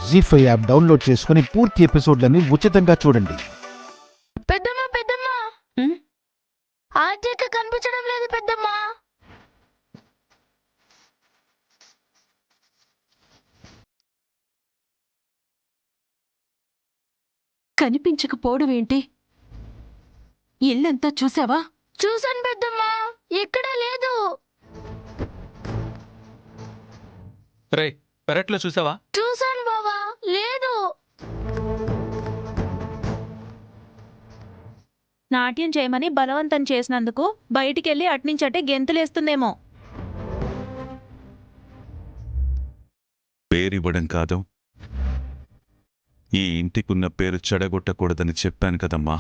జీ5 app download చేసుకుని పూర్తి ఎపిసోడ్లని ఉచితంగా చూడండి. పెద్దమ్మా పెద్దమ్మా ఆద్యక కనిపించడం లేదు పెద్దమ్మా. కనిపించకపోవడం ఏంటి? ఇల్లంతా చూసావా? చూసాను పెద్దమ్మా, ఎక్కడా లేదు. రే, పెరట్లో చూసావా? చూసాను బావా, లేదు. నాట్యం చేయమని బలవంతం చేసినందుకు బయటికెళ్ళి అట్నుంచటే గెంతులేస్తుందేమో. పేరివ్వడం కాదు, ఈ ఇంటికున్న పేరు చెడగొట్టకూడదని చెప్పాను కదమ్మా.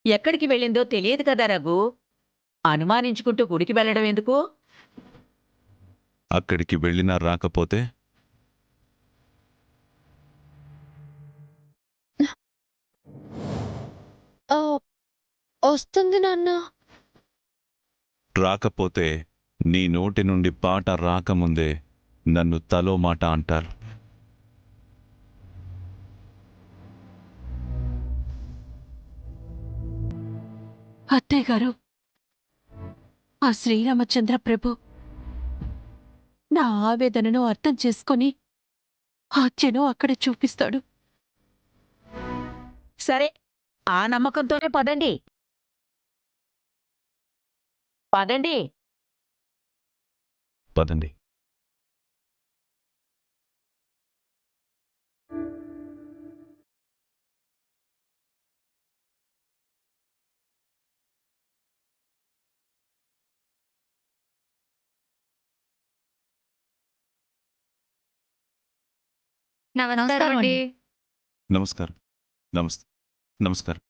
ఎక్కడికి వెళ్ళిందో తెలియదు కదా రఘు. అనుమానించుకుంటూ గుడికి వెళ్ళడం ఎందుకు? అక్కడికి వెళ్ళినా రాకపోతే వస్తుంది నాన్న. రాకపోతే నీ నోటి నుండి పాట రాకముందే నన్ను తలో మాట అంటారు. అత్తయ్య గారు, ఆ శ్రీరామచంద్ర ప్రభు నా ఆవేదనను అర్థం చేసుకొని ఆజ్ఞను అక్కడ చూపిస్తాడు. సరే, ఆ నమ్మకంతోనే పదండి. పదండి. పదండి. నమస్కారం అండి. నమస్కారం. నమస్కారం.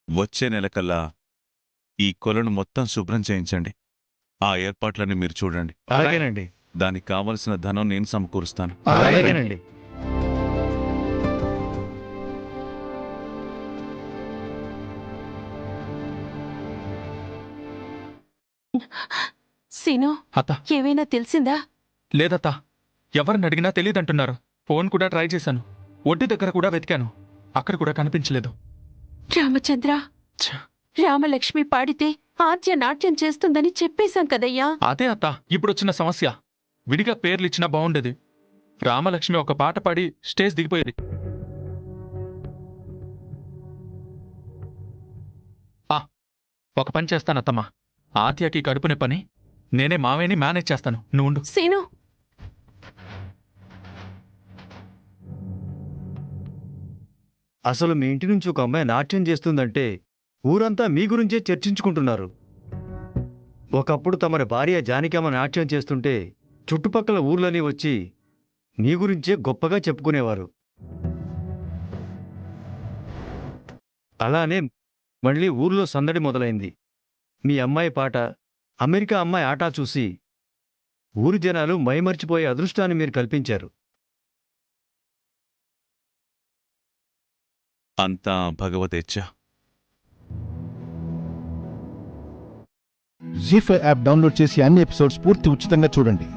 వచ్చే నెలకల్లా ఈ కొలను మొత్తం శుభ్రం చేయించండి. ఆ ఏర్పాట్లని మీరు చూడండి. అలాగేనండి. దానికి కావలసిన ధనం నేను సమకూరుస్తాను. అలాగేనండి. సీను, అత్త, ఏమైనా తెలిసిందా? లేదత్తా, ఎవరిని అడిగినా తెలియదంటున్నారు. ఫోన్ కూడా ట్రై చేశాను, ఒడ్డు దగ్గర కూడా వెతికాను, అక్కడ కూడా కనిపించలేదు. రామచంద్ర, ఛ, రామలక్ష్మి పాడితే ఆద్య నాట్యం చేస్తుందని చెప్పేశాం కదయ్యా. అదే అత్త ఇప్పుడొచ్చిన సమస్య. విడిగా పేర్లిచ్చినా బాగుండేది. రామలక్ష్మి ఒక పాట పాడి స్టేజ్ దిగిపోయేది. ఒక పని చేస్తానత్తమ్మా, ఆత్యకి కడుపునే పని నేనే మావేని మేనేజ్ చేస్తాను, నువ్వు. సీను, అసలు మీ ఇంటి నుంచి ఒక అమ్మాయి నాట్యం చేస్తుందంటే ఊరంతా మీ గురించే చర్చించుకుంటున్నారు. ఒకప్పుడు తమరి భార్య జానకమ్మ నాట్యం చేస్తుంటే చుట్టుపక్కల ఊర్లని వచ్చి మీ గురించే గొప్పగా చెప్పుకునేవారు. అలానే మళ్ళీ ఊర్లో సందడి మొదలైంది. మీ అమ్మాయి పాట, అమెరికా అమ్మాయి ఆట చూసి ఊరి జనాలు మైమర్చిపోయే అదృష్టాన్ని మీరు కల్పించారు. అంతా భగవదేచ్ఛ. జీ5 యాప్ డౌన్లోడ్ చేసి అన్ని ఎపిసోడ్స్ పూర్తి ఉచితంగా చూడండి.